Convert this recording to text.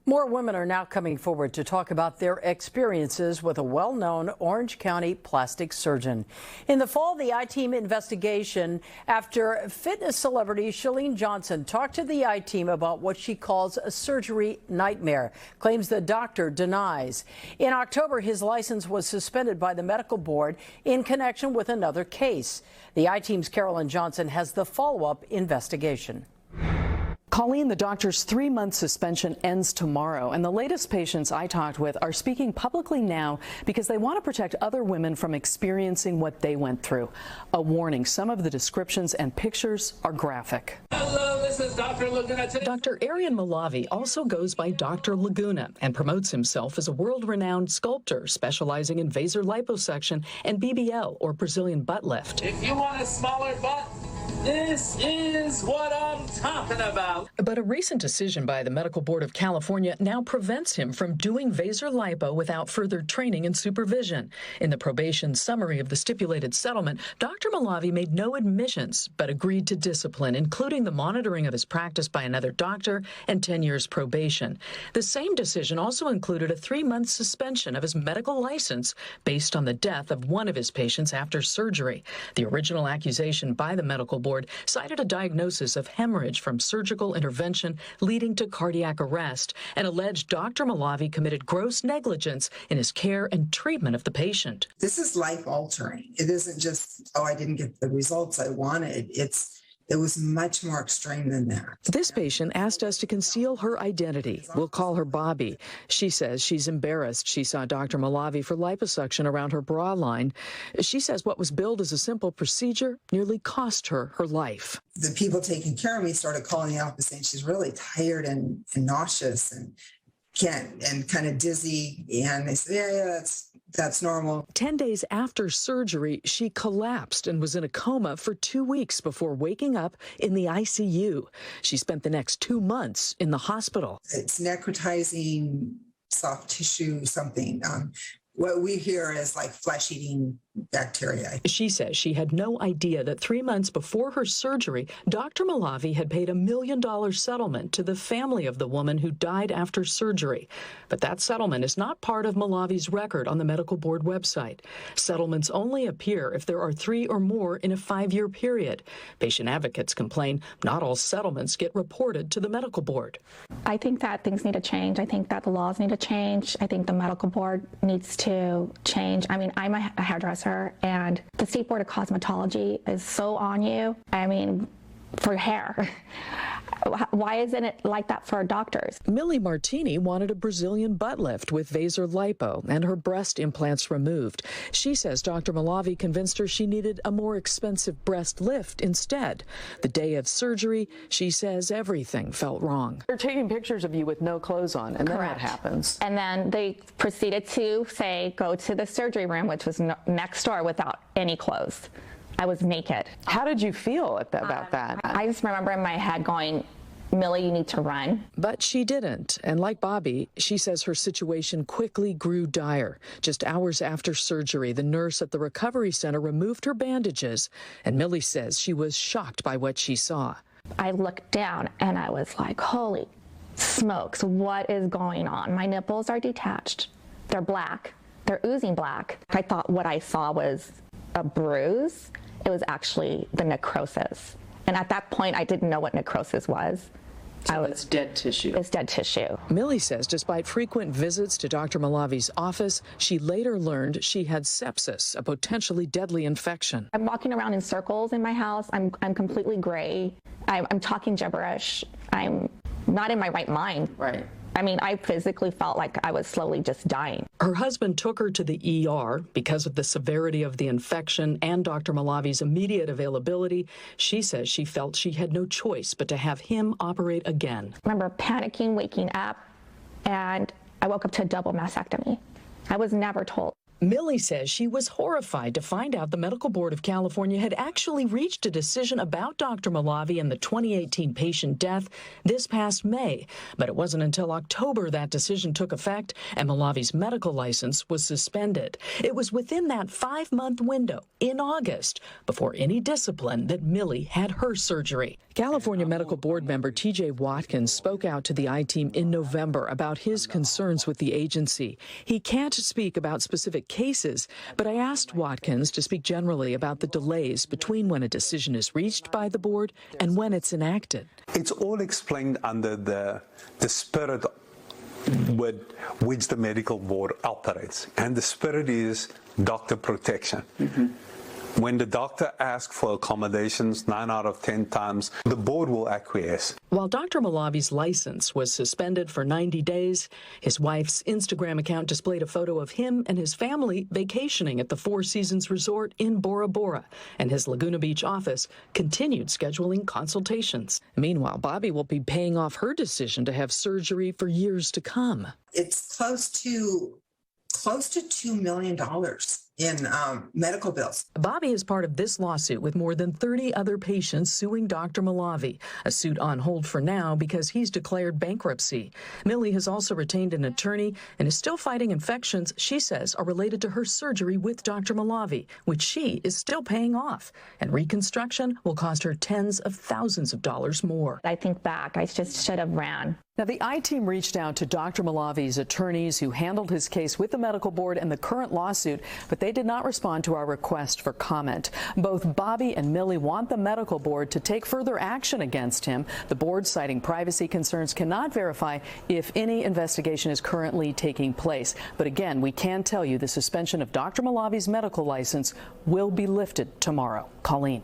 More women are now coming forward to talk about their experiences with a well-known Orange County plastic surgeon. In the fall, the I-Team investigation after fitness celebrity Chalene Johnson talked to the I-Team about what she calls a surgery nightmare, claims the doctor denies. In October, his license was suspended by the medical board in connection with another case. The I-Team's Carolyn Johnson has the follow-up investigation. Colleen, the doctor's 3-month suspension ends tomorrow, and the latest patients I talked with are speaking publicly now because they want to protect other women from experiencing what they went through. A warning, some of the descriptions and pictures are graphic. Hello, this is Dr. Laguna. Dr. Mowlavi also goes by Dr. Laguna and promotes himself as a world-renowned sculptor specializing in vaser liposuction and BBL, or Brazilian butt lift. If you want a smaller butt, this is what I'm talking about. But a recent decision by the Medical Board of California now prevents him from doing vaser lipo without further training and supervision. In the probation summary of the stipulated settlement, Dr. Mowlavi made no admissions but agreed to discipline, including the monitoring of his practice by another doctor and 10 years probation. The same decision also included a 3-month suspension of his medical license based on the death of one of his patients after surgery. The original accusation by the medical board cited a diagnosis of hemorrhage from surgical intervention leading to cardiac arrest and alleged Dr. Mowlavi committed gross negligence in his care and treatment of the patient. This is life-altering. It isn't just, oh, I didn't get the results I wanted. It was much more extreme than that. This patient asked us to conceal her identity. We'll call her Bobby. She says she's embarrassed she saw Dr. Mowlavi for liposuction around her bra line. She says what was billed as a simple procedure nearly cost her her life. The people taking care of me started calling the office saying she's really tired and nauseous and kind of dizzy. And they said, yeah, that's normal. 10 days after surgery, she collapsed and was in a coma for 2 weeks before waking up in the ICU. She spent the next 2 months in the hospital. It's necrotizing soft tissue, something. What we hear is like flesh-eating bacteria. She says she had no idea that 3 months before her surgery, Dr. Mowlavi had paid $1 million settlement to the family of the woman who died after surgery. But that settlement is not part of Mowlavi's record on the medical board website. Settlements only appear if there are 3 or more in a 5-year period. Patient advocates complain not all settlements get reported to the medical board. I think that things need to change. I think that the laws need to change. I think the medical board needs to change. I mean, I'm a hairdresser, and the State Board of Cosmetology is so on you. I mean, for hair. Why isn't it like that for doctors? Millie Martini wanted a Brazilian butt lift with vaser lipo and her breast implants removed. She says Dr. Mowlavi convinced her she needed a more expensive breast lift instead. The day of surgery, she says everything felt wrong. They're taking pictures of you with no clothes on, and then what happens? And then they proceeded to say, go to the surgery room, which was next door, without any clothes. I was naked. How did you feel about that? I just remember in my head going, Millie, you need to run. But she didn't. And like Bobby, she says her situation quickly grew dire. Just hours after surgery, the nurse at the recovery center removed her bandages. And Millie says she was shocked by what she saw. I looked down and I was like, holy smokes, what is going on? My nipples are detached. They're black. They're oozing black. I thought what I saw was a bruise. It was actually the necrosis. And at that point, I didn't know what necrosis was. So it's dead tissue. It's dead tissue. Millie says despite frequent visits to Dr. Mowlavi's office, she later learned she had sepsis, a potentially deadly infection. I'm walking around in circles in my house. I'm completely gray. I'm talking gibberish. I'm not in my right mind. Right. I mean, I physically felt like I was slowly just dying. Her husband took her to the ER because of the severity of the infection and Dr. Mowlavi's immediate availability. She says she felt she had no choice but to have him operate again. I remember panicking, waking up, and I woke up to a double mastectomy. I was never told. Millie says she was horrified to find out the Medical Board of California had actually reached a decision about Dr. Mowlavi and the 2018 patient death this past May. But it wasn't until October that decision took effect and Mowlavi's medical license was suspended. It was within that 5-month window in August before any discipline that Millie had her surgery. California Medical Board member T.J. Watkins spoke out to the I-Team in November about his concerns with the agency. He can't speak about specific cases, but I asked Watkins to speak generally about the delays between when a decision is reached by the board and when it's enacted. It's all explained under the spirit with which the medical board operates, and the spirit is doctor protection. When the doctor asks for accommodations 9 out of 10 times, the board will acquiesce. While Dr. Mowlavi's license was suspended for 90 days, his wife's Instagram account displayed a photo of him and his family vacationing at the Four Seasons Resort in Bora Bora, and his Laguna Beach office continued scheduling consultations. Meanwhile, Bobby will be paying off her decision to have surgery for years to come. It's close to $2 million in medical bills. Bobby is part of this lawsuit with more than 30 other patients suing Dr. Mowlavi, a suit on hold for now because he's declared bankruptcy. Millie has also retained an attorney and is still fighting infections she says are related to her surgery with Dr. Mowlavi, which she is still paying off. And reconstruction will cost her tens of thousands of dollars more. I think back, I just should have ran. Now, the I-Team reached out to Dr. Mowlavi's attorneys who handled his case with the medical board and the current lawsuit, but they did not respond to our request for comment. Both Bobby and Millie want the medical board to take further action against him. The board, citing privacy concerns, cannot verify if any investigation is currently taking place. But again, we can tell you the suspension of Dr. Mowlavi's medical license will be lifted tomorrow. Colleen.